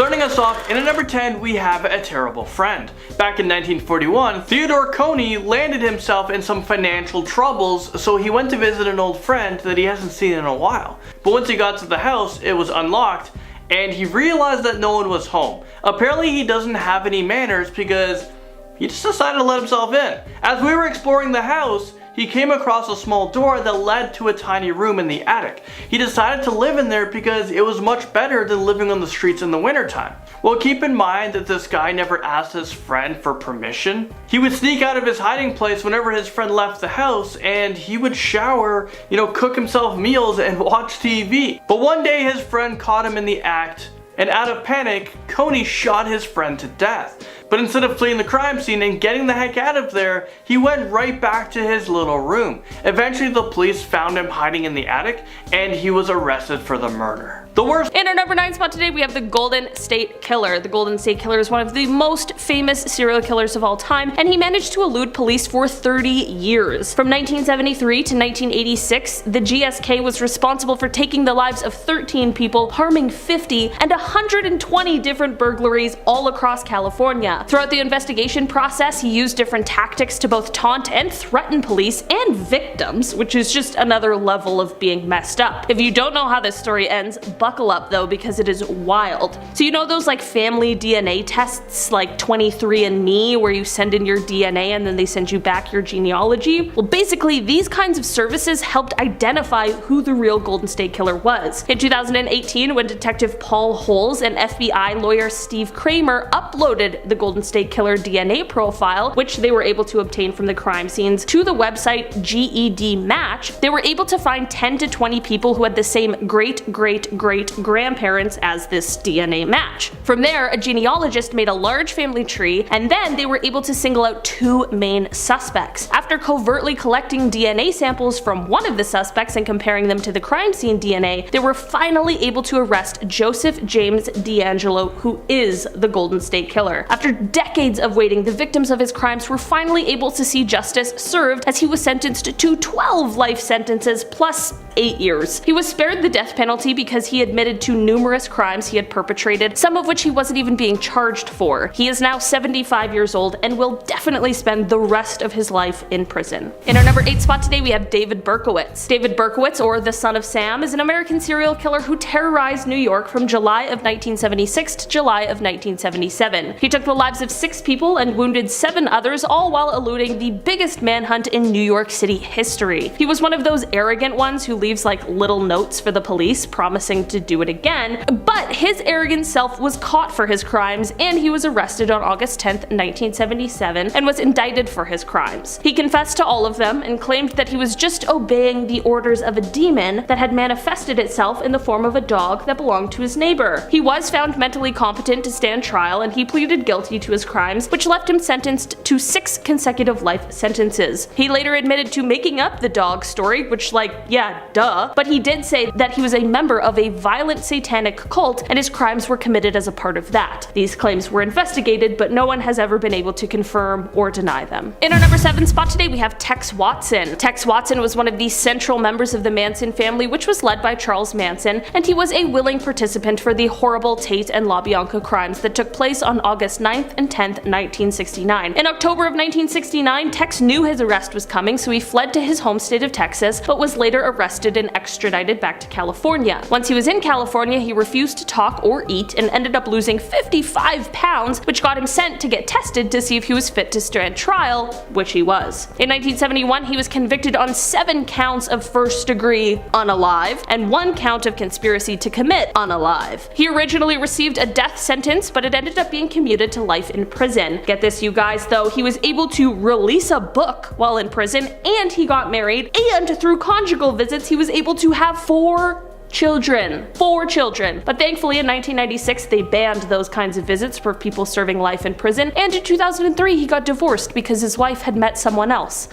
Starting us off, in at number 10, we have A Terrible Friend. Back in 1941, Theodore Coney landed himself in some financial troubles, so he went to visit an old friend that he hasn't seen in a while. But once he got to the house, it was unlocked, and he realized that no one was home. Apparently he doesn't have any manners because he just decided to let himself in. As we were exploring the house, he came across a small door that led to a tiny room in the attic. He decided to live in there because it was much better than living on the streets in the wintertime. Well, keep in mind that this guy never asked his friend for permission. He would sneak out of his hiding place whenever his friend left the house, and he would shower, cook himself meals and watch TV. But one day his friend caught him in the act, and out of panic, Coney shot his friend to death. But instead of fleeing the crime scene and getting the heck out of there, he went right back to his little room. Eventually the police found him hiding in the attic, and he was arrested for the murder. The worst. In our number 9 spot today, we have the Golden State Killer. The Golden State Killer is one of the most famous serial killers of all time, and he managed to elude police for 30 years. From 1973 to 1986, the GSK was responsible for taking the lives of 13 people, harming 50, and 120 different burglaries all across California. Throughout the investigation process, he used different tactics to both taunt and threaten police and victims, which is just another level of being messed up. If you don't know how this story ends, buckle up though, because it is wild. So you know those like family DNA tests like 23andMe where you send in your DNA and then they send you back your genealogy? Well, basically these kinds of services helped identify who the real Golden State Killer was. In 2018, when Detective Paul Holes and FBI lawyer Steve Kramer uploaded the Golden State Killer DNA profile, which they were able to obtain from the crime scenes, to the website GED Match, they were able to find 10 to 20 people who had the same great-great-great-grandparents as this DNA match. From there, a genealogist made a large family tree, and then they were able to single out 2 main suspects. After covertly collecting DNA samples from one of the suspects and comparing them to the crime scene DNA, they were finally able to arrest Joseph James D'Angelo, who is the Golden State Killer. After decades of waiting, the victims of his crimes were finally able to see justice served, as he was sentenced to 12 life sentences plus 8 years. He was spared the death penalty because he admitted to numerous crimes he had perpetrated, some of which he wasn't even being charged for. He is now 75 years old and will definitely spend the rest of his life in prison. In our number 8 spot today, we have David Berkowitz. David Berkowitz, or the Son of Sam, is an American serial killer who terrorized New York from July of 1976 to July of 1977. He took the lives of 6 people and wounded 7 others, all while eluding the biggest manhunt in New York City history. He was one of those arrogant ones who leaves like little notes for the police promising to do it again, but his arrogant self was caught for his crimes, and he was arrested on August 10th, 1977 and was indicted for his crimes. He confessed to all of them and claimed that he was just obeying the orders of a demon that had manifested itself in the form of a dog that belonged to his neighbor. He was found mentally competent to stand trial, and he pleaded guilty to his crimes, which left him sentenced to 6 consecutive life sentences. He later admitted to making up the dog story, which yeah, duh, but he did say that he was a member of a violent satanic cult and his crimes were committed as a part of that. These claims were investigated, but no one has ever been able to confirm or deny them. In our number 7 spot today, we have Tex Watson. Tex Watson was one of the central members of the Manson family, which was led by Charles Manson, and he was a willing participant for the horrible Tate and LaBianca crimes that took place on August 9th and 10th, 1969. In October of 1969, Tex knew his arrest was coming, so he fled to his home state of Texas, but was later arrested and extradited back to California. Once he was in California, he refused to talk or eat and ended up losing 55 pounds, which got him sent to get tested to see if he was fit to stand trial, which he was. In 1971, he was convicted on 7 counts of first-degree unalive and 1 count of conspiracy to commit unalive. He originally received a death sentence, but it ended up being commuted to life in prison. Get this, you guys, though, he was able to release a book while in prison, and he got married, and through conjugal visits, he was able to have 4 children. 4 children. But thankfully in 1996 they banned those kinds of visits for people serving life in prison, and in 2003 he got divorced because his wife had met someone else.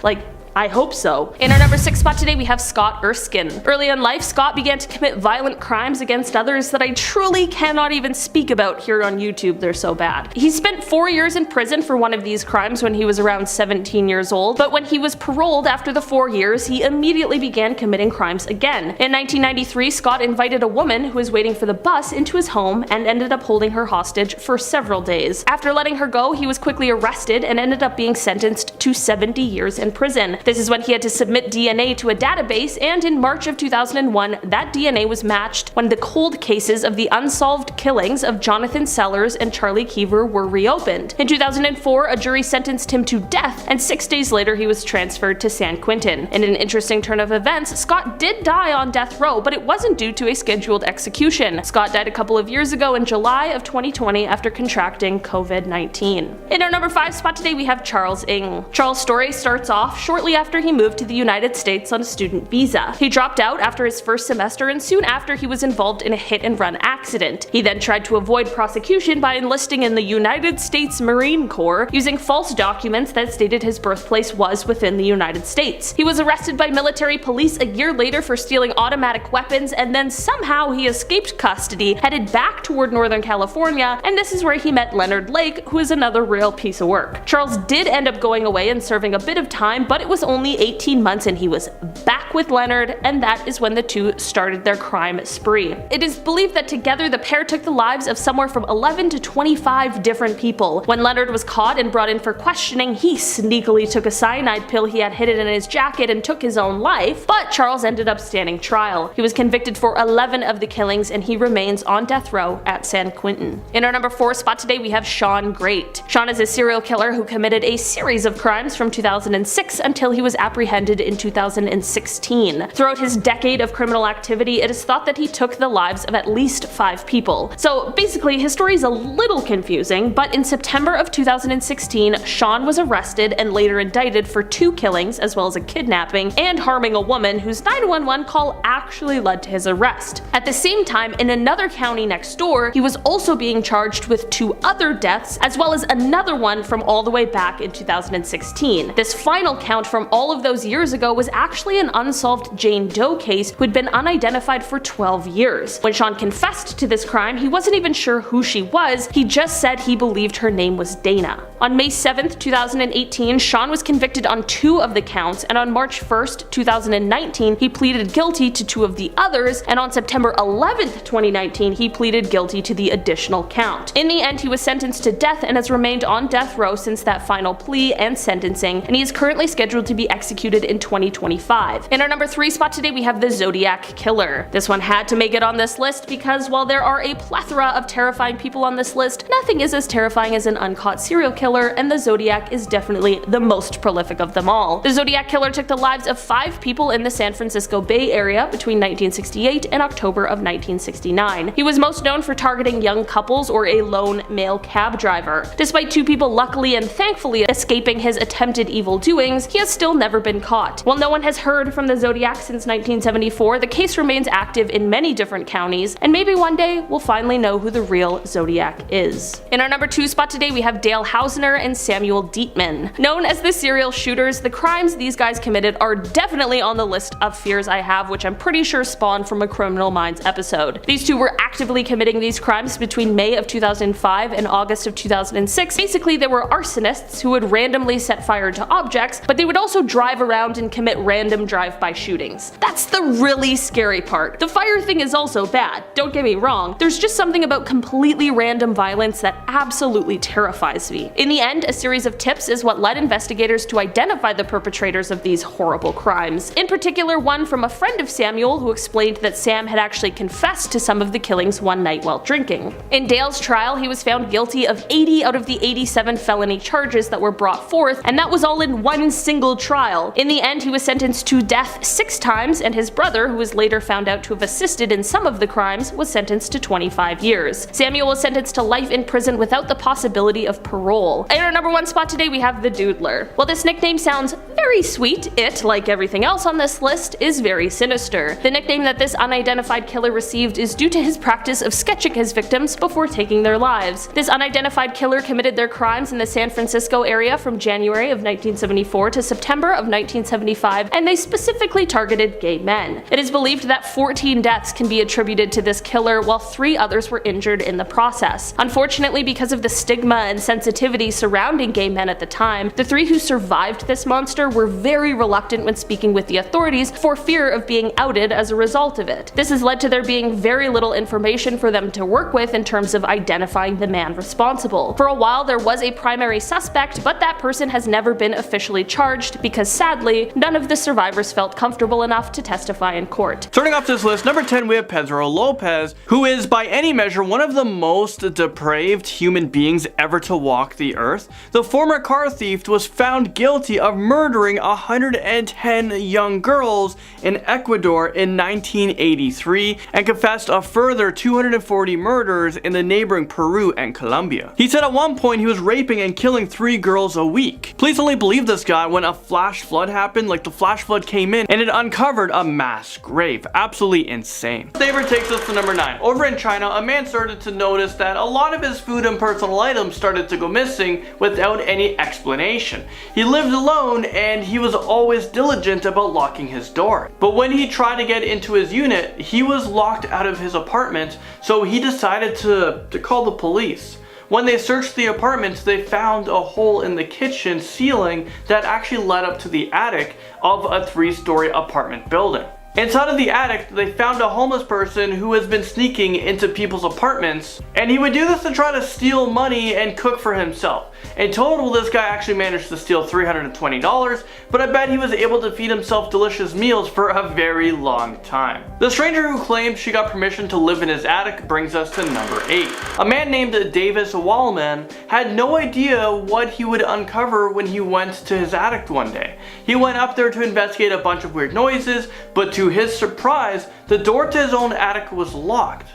I hope so. In our number 6 spot today, we have Scott Erskine. Early in life, Scott began to commit violent crimes against others that I truly cannot even speak about here on YouTube, they're so bad. He spent 4 years in prison for one of these crimes when he was around 17 years old, but when he was paroled after the 4 years, he immediately began committing crimes again. In 1993, Scott invited a woman who was waiting for the bus into his home and ended up holding her hostage for several days. After letting her go, he was quickly arrested and ended up being sentenced to 70 years in prison. This is when he had to submit DNA to a database, and in March of 2001, that DNA was matched when the cold cases of the unsolved killings of Jonathan Sellers and Charlie Keever were reopened. In 2004, a jury sentenced him to death, and 6 days later he was transferred to San Quentin. In an interesting turn of events, Scott did die on death row, but it wasn't due to a scheduled execution. Scott died a couple of years ago in July of 2020 after contracting COVID-19. In our number 5 spot today, we have Charles Ng. Charles' story starts off shortly after he moved to the United States on a student visa. He dropped out after his first semester, and soon after he was involved in a hit-and-run accident. He then tried to avoid prosecution by enlisting in the United States Marine Corps, using false documents that stated his birthplace was within the United States. He was arrested by military police a year later for stealing automatic weapons, and then somehow he escaped custody, headed back toward Northern California, and this is where he met Leonard Lake, who is another real piece of work. Charles did end up going away and serving a bit of time, but it was only 18 months and he was back with Leonard, and that is when the two started their crime spree. It is believed that together the pair took the lives of somewhere from 11 to 25 different people. When Leonard was caught and brought in for questioning, he sneakily took a cyanide pill he had hidden in his jacket and took his own life, but Charles ended up standing trial. He was convicted for 11 of the killings, and he remains on death row at San Quentin. In our number 4 spot today, we have Shawn Great. Shawn is a serial killer who committed a series of crimes from 2006 until he was apprehended in 2016. Throughout his decade of criminal activity, it is thought that he took the lives of at least 5 people. So basically, his story is a little confusing, but in September of 2016, Shawn was arrested and later indicted for 2 killings as well as a kidnapping and harming a woman whose 911 call actually led to his arrest. At the same time, in another county next door, he was also being charged with 2 other deaths as well as another one from all the way back in 2016. This final count from all of those years ago was actually an unsolved Jane Doe case who had been unidentified for 12 years. When Shawn confessed to this crime, he wasn't even sure who she was, he just said he believed her name was Dana. On May 7th, 2018, Shawn was convicted on 2 of the counts, and on March 1st, 2019, he pleaded guilty to 2 of the others, and on September 11th, 2019, he pleaded guilty to the additional count. In the end, he was sentenced to death and has remained on death row since that final plea and sentencing, and he is currently scheduled to be executed in 2025. In our number 3 spot today, we have the Zodiac Killer. This one had to make it on this list because while there are a plethora of terrifying people on this list, nothing is as terrifying as an uncaught serial killer, and the Zodiac is definitely the most prolific of them all. The Zodiac Killer took the lives of 5 people in the San Francisco Bay Area between 1968 and October of 1969. He was most known for targeting young couples or a lone male cab driver. Despite 2 people luckily and thankfully escaping his attempted evil doings, he has still never been caught. While no one has heard from the Zodiac since 1974, the case remains active in many different counties, and maybe one day we'll finally know who the real Zodiac is. In our number 2 spot today, we have Dale Hausner and Samuel Dietman. Known as the serial shooters, the crimes these guys committed are definitely on the list of fears I have, which I'm pretty sure spawned from a Criminal Minds episode. These 2 were actively committing these crimes between May of 2005 and August of 2006. Basically, they were arsonists who would randomly set fire to objects, but they would also drive around and commit random drive-by shootings. That's the really scary part. The fire thing is also bad, don't get me wrong. There's just something about completely random violence that absolutely terrifies me. In the end, a series of tips is what led investigators to identify the perpetrators of these horrible crimes. In particular, one from a friend of Samuel who explained that Sam had actually confessed to some of the killings one night while drinking. In Dale's trial, he was found guilty of 80 out of the 87 felony charges that were brought forth, and that was all in one single trial. In the end, he was sentenced to death 6 times, and his brother, who was later found out to have assisted in some of the crimes, was sentenced to 25 years. Samuel was sentenced to life in prison without the possibility of parole. hole. In our number 1 spot today, we have the Doodler. While this nickname sounds very sweet, it, like everything else on this list, is very sinister. The nickname that this unidentified killer received is due to his practice of sketching his victims before taking their lives. This unidentified killer committed their crimes in the San Francisco area from January of 1974 to September of 1975, and they specifically targeted gay men. It is believed that 14 deaths can be attributed to this killer, while 3 others were injured in the process. Unfortunately, because of the stigma and sensitivity surrounding gay men at the time, the 3 who survived this monster were very reluctant when speaking with the authorities for fear of being outed as a result of it. This has led to there being very little information for them to work with in terms of identifying the man responsible. For a while, there was a primary suspect, but that person has never been officially charged because sadly, none of the survivors felt comfortable enough to testify in court. Starting off this list, number 10 we have Pedro Lopez, who is by any measure one of the most depraved human beings ever to walk the earth. The former car thief was found guilty of murdering 110 young girls in Ecuador in 1983 and confessed a further 240 murders in the neighboring Peru and Colombia. He said at one point he was raping and killing 3 girls a week. Police only believed this guy when a flash flood happened, like the flash flood came in and it uncovered a mass grave. Absolutely insane. Neighbor takes us to number 9. Over in China, a man started to notice that a lot of his food and personal items started to go missing without any explanation. He lived alone and he was always diligent about locking his door. But when he tried to get into his unit, he was locked out of his apartment, so he decided to call the police. When they searched the apartment, they found a hole in the kitchen ceiling that actually led up to the attic of a 3-story apartment building. Inside of the attic, they found a homeless person who has been sneaking into people's apartments, and he would do this to try to steal money and cook for himself. In total, this guy actually managed to steal $320, but I bet he was able to feed himself delicious meals for a very long time. The stranger who claimed she got permission to live in his attic brings us to number 8. A man named Davis Wallman had no idea what he would uncover when he went to his attic one day. He went up there to investigate a bunch of weird noises, but to his surprise, the door to his own attic was locked.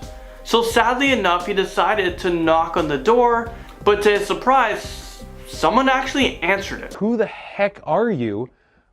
So sadly enough, he decided to knock on the door, but to his surprise, someone actually answered it. Who the heck are you?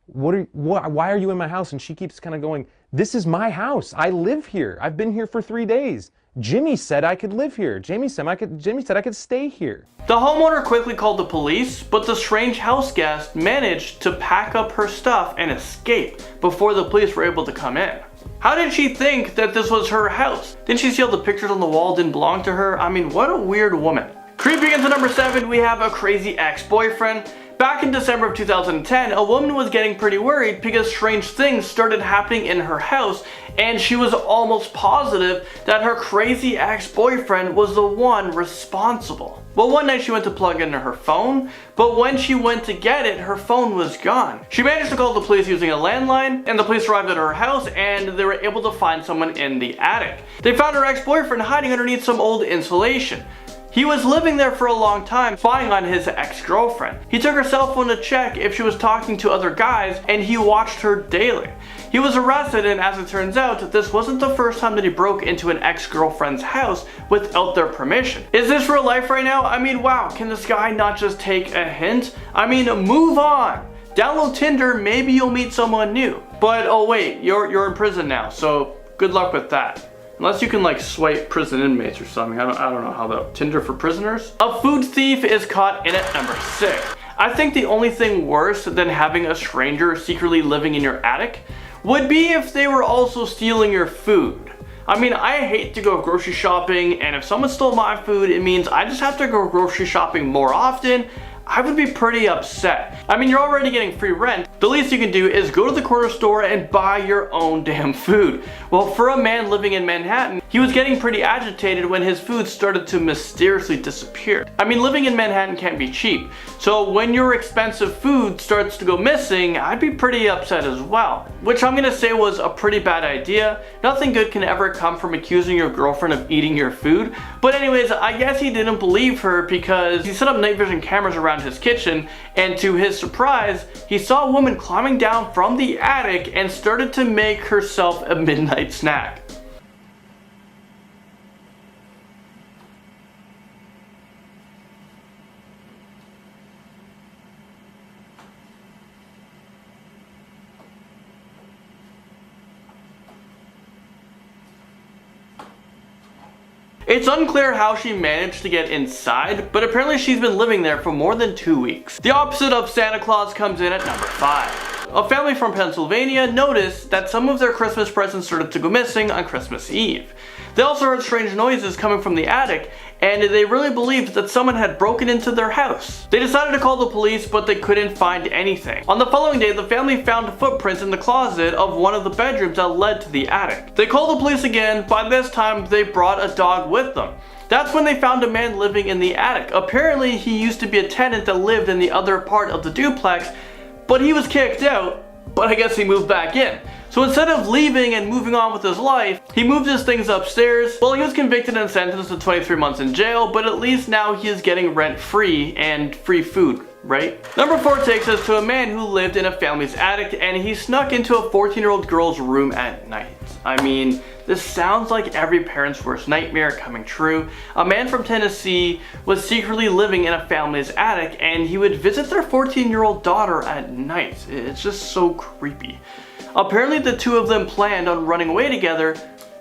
Why are you in my house? And she keeps kind of going, this is my house. I live here. I've been here for 3 days. Jimmy said I could live here. Jimmy said I could stay here. The homeowner quickly called the police, but the strange house guest managed to pack up her stuff and escape before the police were able to come in. How did she think that this was her house? Didn't she see all the pictures on the wall didn't belong to her? I mean, what a weird woman. Creeping into number 7, we have a crazy ex-boyfriend. Back in December of 2010, a woman was getting pretty worried because strange things started happening in her house, and she was almost positive that her crazy ex-boyfriend was the one responsible. Well, one night she went to plug in her phone, but when she went to get it, her phone was gone. She managed to call the police using a landline, and the police arrived at her house and they were able to find someone in the attic. They found her ex-boyfriend hiding underneath some old insulation. He was living there for a long time, spying on his ex-girlfriend. He took her cell phone to check if she was talking to other guys, and he watched her daily. He was arrested, and as it turns out, this wasn't the first time that he broke into an ex-girlfriend's house without their permission. Is this real life right now? I mean, wow, can this guy not just take a hint? I mean, move on. Download Tinder, maybe you'll meet someone new. But oh wait, you're in prison now, so good luck with that. Unless you can like swipe prison inmates or something. I don't know how the Tinder for prisoners. A food thief is caught in at number 6. I think the only thing worse than having a stranger secretly living in your attic would be if they were also stealing your food. I mean, I hate to go grocery shopping, and if someone stole my food, it means I just have to go grocery shopping more often. I would be pretty upset. I mean, you're already getting free rent. The least you can do is go to the corner store and buy your own damn food. Well, for a man living in Manhattan, he was getting pretty agitated when his food started to mysteriously disappear. I mean, living in Manhattan can't be cheap. So when your expensive food starts to go missing, I'd be pretty upset as well. Which I'm gonna say was a pretty bad idea. Nothing good can ever come from accusing your girlfriend of eating your food. But anyways, I guess he didn't believe her because he set up night vision cameras around his kitchen, and to his surprise, he saw a woman climbing down from the attic and started to make herself a midnight snack. It's unclear how she managed to get inside, but apparently she's been living there for more than 2 weeks. The opposite of Santa Claus comes in at number 5. A family from Pennsylvania noticed that some of their Christmas presents started to go missing on Christmas Eve. They also heard strange noises coming from the attic, and they really believed that someone had broken into their house. They decided to call the police, but they couldn't find anything. On the following day, the family found footprints in the closet of one of the bedrooms that led to the attic. They called the police again. By this time, they brought a dog with them. That's when they found a man living in the attic. Apparently, he used to be a tenant that lived in the other part of the duplex, but he was kicked out, but I guess he moved back in. So instead of leaving and moving on with his life, he moved his things upstairs. Well, he was convicted and sentenced to 23 months in jail, but at least now he is getting rent-free and free food, right? Number 4 takes us to a man who lived in a family's attic, and he snuck into a 14-year-old girl's room at night. I mean, this sounds like every parent's worst nightmare coming true. A man from Tennessee was secretly living in a family's attic, and he would visit their 14-year-old daughter at night. It's just so creepy. Apparently the two of them planned on running away together,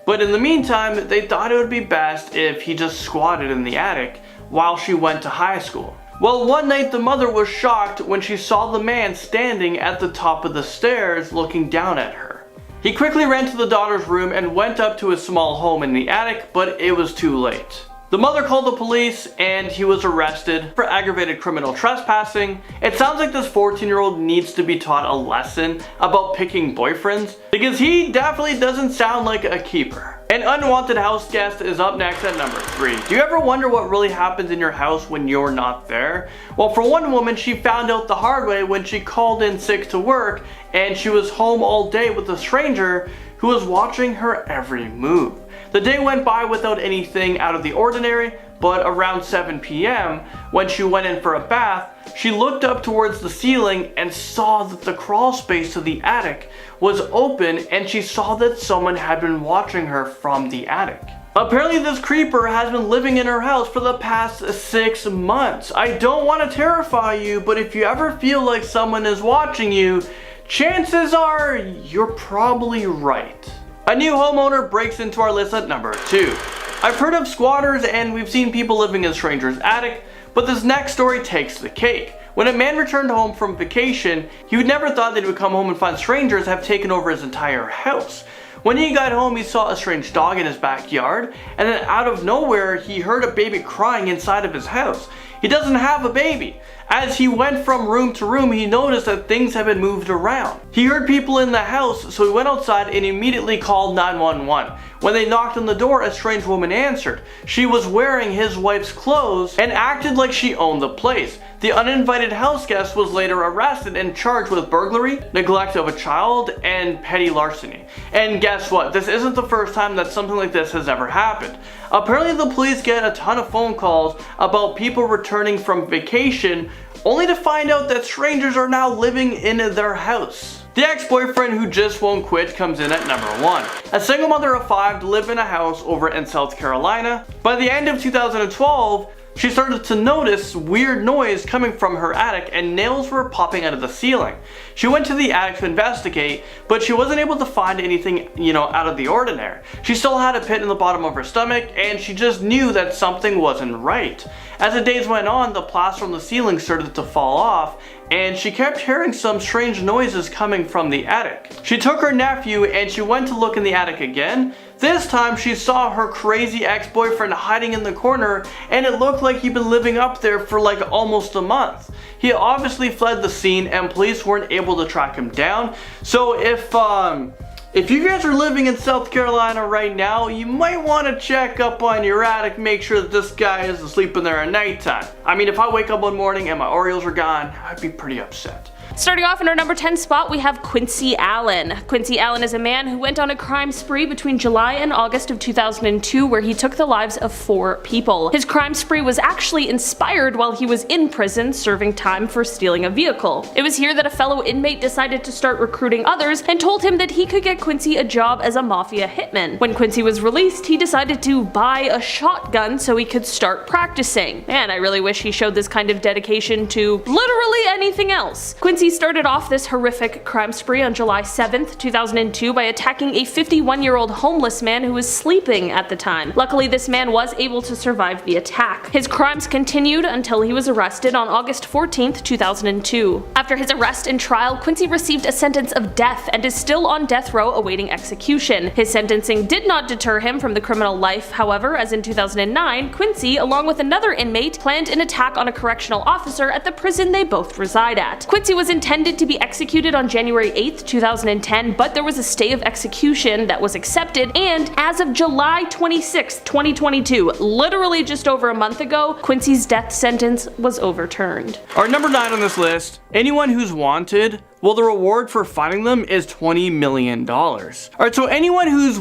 but in the meantime, they thought it would be best if he just squatted in the attic while she went to high school. Well, one night the mother was shocked when she saw the man standing at the top of the stairs looking down at her. He quickly ran to the daughter's room and went up to his small home in the attic, but it was too late. The mother called the police and he was arrested for aggravated criminal trespassing. It sounds like this 14-year-old needs to be taught a lesson about picking boyfriends, because he definitely doesn't sound like a keeper. An unwanted house guest is up next at number 3. Do you ever wonder what really happens in your house when you're not there? Well, for one woman, she found out the hard way when she called in sick to work and she was home all day with a stranger who was watching her every move. The day went by without anything out of the ordinary, but around 7 p.m., when she went in for a bath, she looked up towards the ceiling and saw that the crawl space to the attic was open, and she saw that someone had been watching her from the attic. Apparently this creeper has been living in her house for the past 6 months. I don't want to terrify you, but if you ever feel like someone is watching you, chances are you're probably right. A new homeowner breaks into our list at number 2. I've heard of squatters and we've seen people living in strangers' attic, but this next story takes the cake. When a man returned home from vacation, he would never thought that he would come home and find strangers have taken over his entire house. When he got home, he saw a strange dog in his backyard, and then out of nowhere, he heard a baby crying inside of his house. He doesn't have a baby. As he went from room to room, he noticed that things had been moved around. He heard people in the house, so he went outside and immediately called 911. When they knocked on the door, a strange woman answered. She was wearing his wife's clothes and acted like she owned the place. The uninvited house guest was later arrested and charged with burglary, neglect of a child, and petty larceny. And guess what? This isn't the first time that something like this has ever happened. Apparently the police get a ton of phone calls about people returning from vacation only to find out that strangers are now living in their house. The ex-boyfriend who just won't quit comes in at number 1. A single mother of 5 lived in a house over in South Carolina. By the end of 2012, she started to notice weird noise coming from her attic and nails were popping out of the ceiling. She went to the attic to investigate, but she wasn't able to find anything, out of the ordinary. She still had a pit in the bottom of her stomach and she just knew that something wasn't right. As the days went on, the plaster on the ceiling started to fall off and she kept hearing some strange noises coming from the attic. She took her nephew and she went to look in the attic again. This time she saw her crazy ex-boyfriend hiding in the corner and it looked like he'd been living up there for like almost a month. He obviously fled the scene and police weren't able to track him down. So if you guys are living in South Carolina right now, you might want to check up on your attic, make sure that this guy isn't sleeping there at nighttime. I mean, if I wake up one morning and my Oreos are gone, I'd be pretty upset. Starting off in our number 10 spot, we have Quincy Allen. Quincy Allen is a man who went on a crime spree between July and August of 2002 where he took the lives of 4 people. His crime spree was actually inspired while he was in prison serving time for stealing a vehicle. It was here that a fellow inmate decided to start recruiting others and told him that he could get Quincy a job as a mafia hitman. When Quincy was released, he decided to buy a shotgun so he could start practicing. Man, I really wish he showed this kind of dedication to literally anything else. Quincy Quincy started off this horrific crime spree on July 7th, 2002 by attacking a 51-year-old homeless man who was sleeping at the time. Luckily, this man was able to survive the attack. His crimes continued until he was arrested on August 14th, 2002. After his arrest and trial, Quincy received a sentence of death and is still on death row awaiting execution. His sentencing did not deter him from the criminal life, however, as in 2009, Quincy, along with another inmate, planned an attack on a correctional officer at the prison they both reside at. Quincy was intended to be executed on January 8th, 2010, but there was a stay of execution that was accepted, and as of July 26, 2022, literally just over a month ago, Quincy's death sentence was overturned. Our number 9 on this list, anyone who's wanted, well, the reward for finding them is $20 million. Alright, so anyone who's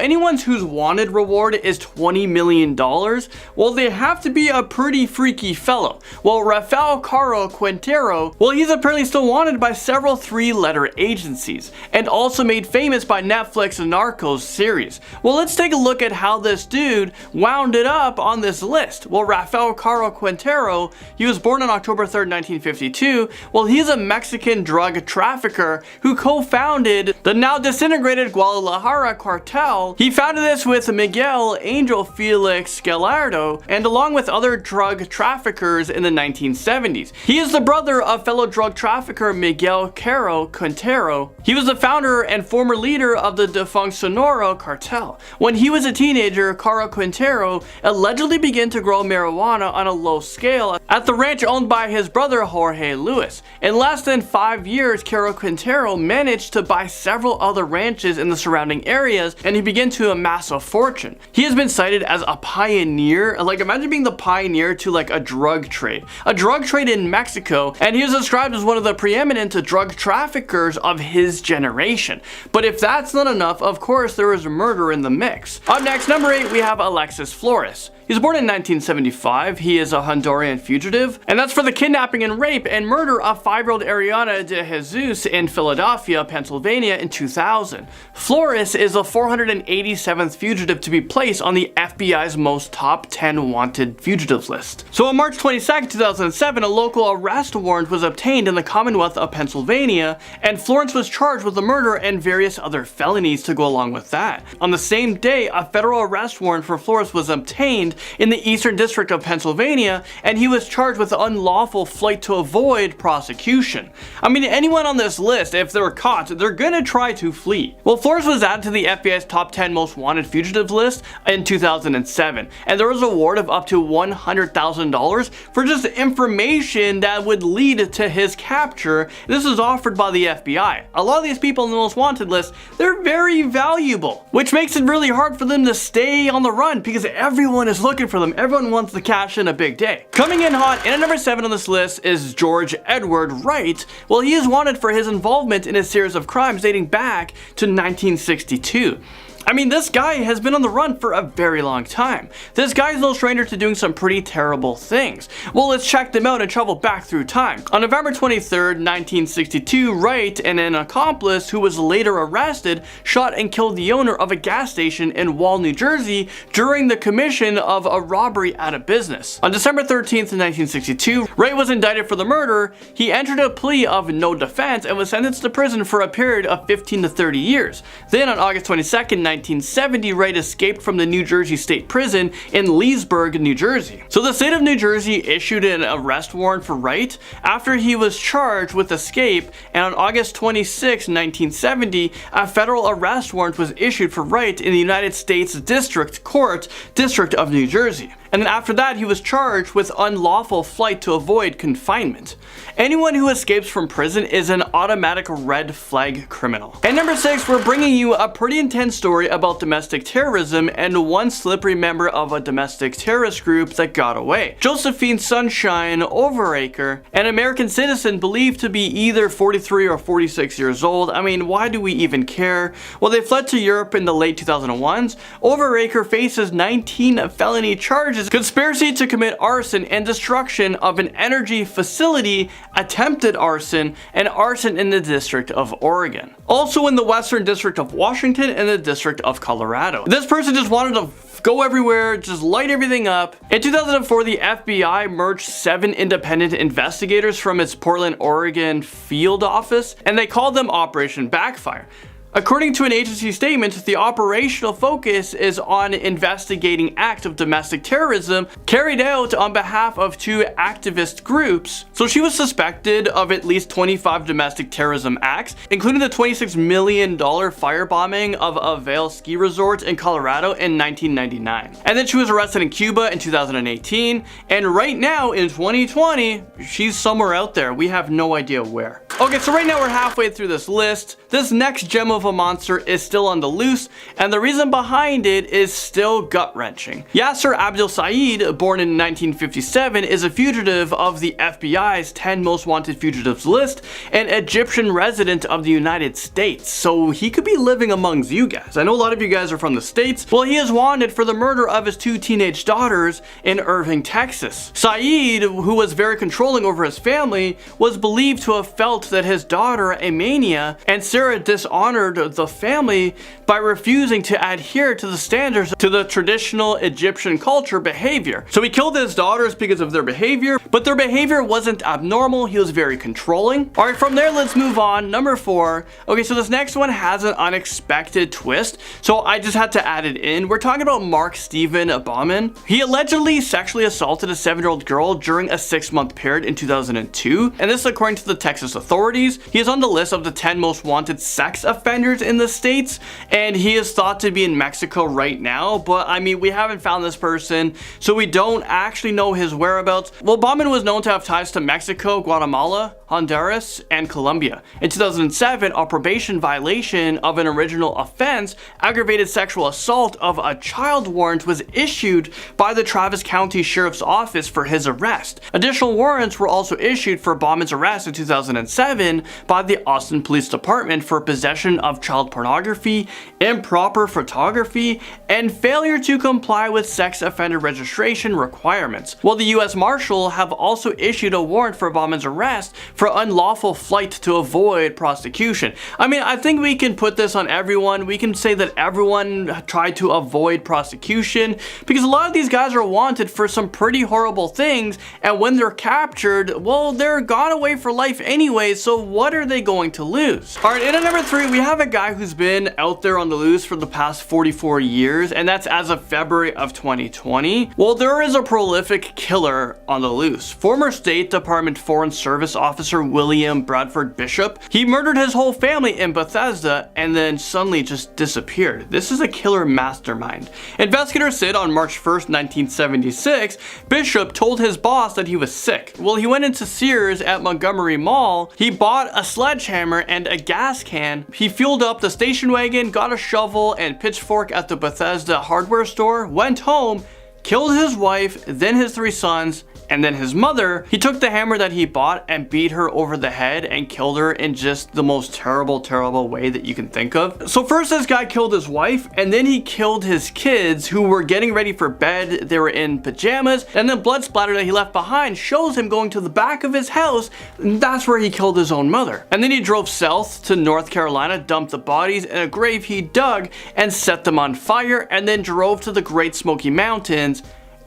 anyone's who's wanted reward is $20 million. Well, they have to be a pretty freaky fellow. Well, Rafael Caro Quintero, well, he's apparently still wanted by several 3-letter agencies, and also made famous by Netflix's Narcos series. Well, let's take a look at how this dude wound it up on this list. Well, Rafael Caro Quintero, he was born on October 3rd, 1952. Well, he's a Mexican drug trafficker who co-founded the now disintegrated Guadalajara cartel. He founded this with Miguel Angel Felix Gallardo and along with other drug traffickers in the 1970s. He is the brother of fellow drug trafficker Miguel Caro Quintero. He was the founder and former leader of the defunct Sonora cartel. When he was a teenager, Caro Quintero allegedly began to grow marijuana on a low scale at the ranch owned by his brother Jorge Luis. In less than 5 years, Caro Quintero managed to buy several other ranches in the surrounding areas, and he began to amass a fortune. He has been cited as a pioneer, like imagine being the pioneer to like a drug trade in Mexico, and he is described as one of the preeminent drug traffickers of his generation. But if that's not enough, of course there is murder in the mix. Up next, number 8, we have Alexis Flores. He was born in 1975. He is a Honduran fugitive, and that's for the kidnapping and rape and murder of 5-year-old Ariana de Jesus in Philadelphia, Pennsylvania in 2000. Flores is a 487th fugitive to be placed on the FBI's most top 10 wanted fugitives list. So on March 22, 2007, a local arrest warrant was obtained in the Commonwealth of Pennsylvania, and Florence was charged with the murder and various other felonies to go along with that. On the same day, a federal arrest warrant for Flores was obtained in the Eastern District of Pennsylvania, and he was charged with unlawful flight to avoid prosecution. I mean, anyone on this list, if they're caught, they're gonna try to flee. Well, Flores was added to the FBI's top 10 most wanted fugitives list in 2007, and there was a reward of up to $100,000 for just information that would lead to his capture. This was offered by the FBI. A lot of these people on the most wanted list, they're very valuable, which makes it really hard for them to stay on the run because everyone is looking for them. Everyone wants to cash in a big day. Coming in hot, and at number 7 on this list is George Edward Wright. Well, he is wanted for his involvement in a series of crimes dating back to 1962. I mean, this guy has been on the run for a very long time. This guy is no stranger to doing some pretty terrible things. Well, let's check them out and travel back through time. On November 23rd, 1962, Wright and an accomplice who was later arrested shot and killed the owner of a gas station in Wall, New Jersey during the commission of a robbery at a business. On December 13th, 1962, Wright was indicted for the murder. He entered a plea of no defense and was sentenced to prison for a period of 15 to 30 years. Then on August 22nd, 1970, Wright escaped from the New Jersey State Prison in Leesburg, New Jersey. So the state of New Jersey issued an arrest warrant for Wright after he was charged with escape, and on August 26, 1970, a federal arrest warrant was issued for Wright in the United States District Court, District of New Jersey. And then after that, he was charged with unlawful flight to avoid confinement. Anyone who escapes from prison is an automatic red flag criminal. And number 6, we're bringing you a pretty intense story about domestic terrorism and one slippery member of a domestic terrorist group that got away. Josephine Sunshine Overacre, an American citizen believed to be either 43 or 46 years old. I mean, why do we even care? Well, they fled to Europe in the late 2001s. Overacre faces 19 felony charges charges: conspiracy to commit arson and destruction of an energy facility, attempted arson, and arson in the District of Oregon. Also in the Western District of Washington and the District of Colorado. This person just wanted to go everywhere, just light everything up. In 2004, the FBI merged 7 independent investigators from its Portland, Oregon field office, and they called them Operation Backfire. According to an agency statement, the operational focus is on investigating acts of domestic terrorism carried out on behalf of 2 activist groups. So she was suspected of at least 25 domestic terrorism acts, including the $26 million firebombing of a Vail ski resort in Colorado in 1999. And then she was arrested in Cuba in 2018, and right now in 2020, she's somewhere out there. We have no idea where. Okay, so right now we're halfway through this list. This next gem of a monster is still on the loose, and the reason behind it is still gut-wrenching. Yasser Abdel Saeed, born in 1957, is a fugitive of the FBI's 10 most wanted fugitives list, an Egyptian resident of the United States, so he could be living amongst you guys. I know a lot of you guys are from the States. Well, he is wanted for the murder of his 2 teenage daughters in Irving, Texas. Saeed, who was very controlling over his family, was believed to have felt that his daughter, Amania, and Sarah dishonored the family by refusing to adhere to the standards to the traditional Egyptian culture behavior. So he killed his daughters because of their behavior, but their behavior wasn't abnormal. He was very controlling. All right, from there, let's move on. Number 4. Okay, so this next one has an unexpected twist, so I just had to add it in. We're talking about Mark Stephen Bauman. He allegedly sexually assaulted a 7-year-old girl during a 6-month period in 2002, and this according to the Texas authorities. He is on the list of the 10 most wanted sex offenders in the States, and he is thought to be in Mexico right now, but I mean, we haven't found this person, so we don't actually know his whereabouts. Well, Bauman was known to have ties to Mexico, Guatemala, Honduras, and Colombia. In 2007, a probation violation of an original offense, aggravated sexual assault of a child warrant, was issued by the Travis County Sheriff's Office for his arrest. Additional warrants were also issued for Bauman's arrest in 2007 by the Austin Police Department for possession of child pornography, improper photography, and failure to comply with sex offender registration requirements. While the U.S. Marshal have also issued a warrant for Bauman's arrest for unlawful flight to avoid prosecution. I mean, I think we can put this on everyone. We can say that everyone tried to avoid prosecution because a lot of these guys are wanted for some pretty horrible things, and when they're captured, well, they're gone away for life anyway, so what are they going to lose? All right, in at number 3, we have a guy who's been out there on the loose for the past 44 years, and that's as of February of 2020. Well, there is a prolific killer on the loose. Former State Department Foreign Service Officer William Bradford Bishop. He murdered his whole family in Bethesda and then suddenly just disappeared. This is a killer mastermind. Investigators said on March 1st, 1976, Bishop told his boss that he was sick. Well, he went into Sears at Montgomery Mall. He bought a sledgehammer and a gas can. He fueled up the station wagon, got a shovel and pitchfork at the Bethesda hardware store, went home, killed his wife, then his 3 sons, and then his mother. He took the hammer that he bought and beat her over the head and killed her in just the most terrible way that you can think of. So first this guy killed his wife, and then he killed his kids who were getting ready for bed. They were in pajamas, and the blood splatter that he left behind shows him going to the back of his house, and that's where he killed his own mother. And then he drove south to North Carolina, dumped the bodies in a grave he dug, and set them on fire, and then drove to the Great Smoky Mountains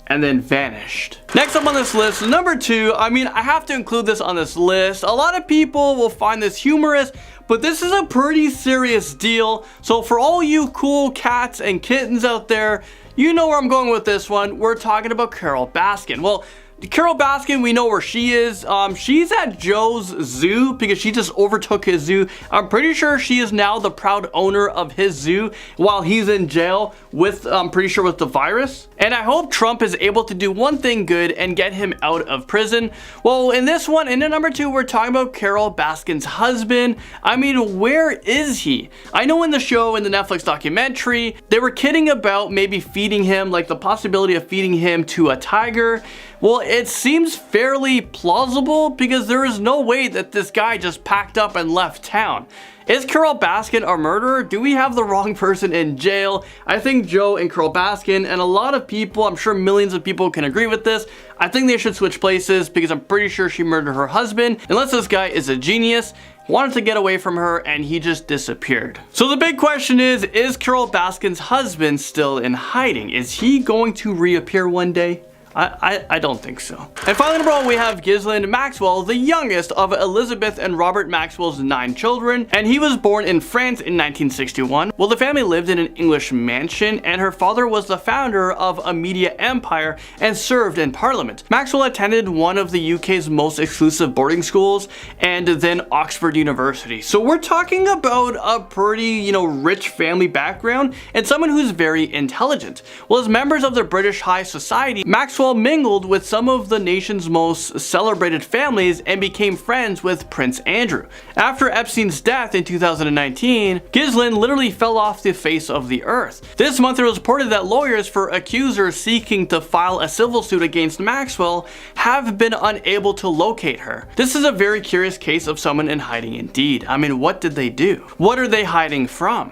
and then vanished. Next up on this list, number 2, I mean, I have to include this on this list. A lot of people will find this humorous, but this is a pretty serious deal. So for all you cool cats and kittens out there, you know where I'm going with this one. We're talking about Carole Baskin. Well, Carole Baskin, we know where she is. She's at Joe's zoo because she just overtook his zoo. I'm pretty sure she is now the proud owner of his zoo while he's in jail with, I'm pretty sure, with the virus. And I hope Trump is able to do one thing good and get him out of prison. Well, in this one, in the number 2, we're talking about Carole Baskin's husband. I mean, where is he? I know in the show, in the Netflix documentary, they were kidding about maybe feeding him, like the possibility of feeding him to a tiger. Well, it seems fairly plausible because there is no way that this guy just packed up and left town. Is Carole Baskin a murderer? Do we have the wrong person in jail? I think Joe and Carole Baskin, and a lot of people, I'm sure millions of people can agree with this, I think they should switch places because I'm pretty sure she murdered her husband, unless this guy is a genius, wanted to get away from her, and he just disappeared. So the big question is Carole Baskin's husband still in hiding? Is he going to reappear one day? I don't think so. And finally, number 1, we have Ghislaine Maxwell, the youngest of Elizabeth and Robert Maxwell's 9 children, and he was born in France in 1961. Well, the family lived in an English mansion, and her father was the founder of a media empire and served in Parliament. Maxwell attended one of the UK's most exclusive boarding schools, and then Oxford University. So we're talking about a pretty, rich family background, and someone who's very intelligent. Well, as members of the British High Society, Maxwell mingled with some of the nation's most celebrated families and became friends with Prince Andrew. After Epstein's death in 2019, Ghislaine literally fell off the face of the earth. This month it was reported that lawyers for accusers seeking to file a civil suit against Maxwell have been unable to locate her. This is a very curious case of someone in hiding indeed. I mean, what did they do? What are they hiding from?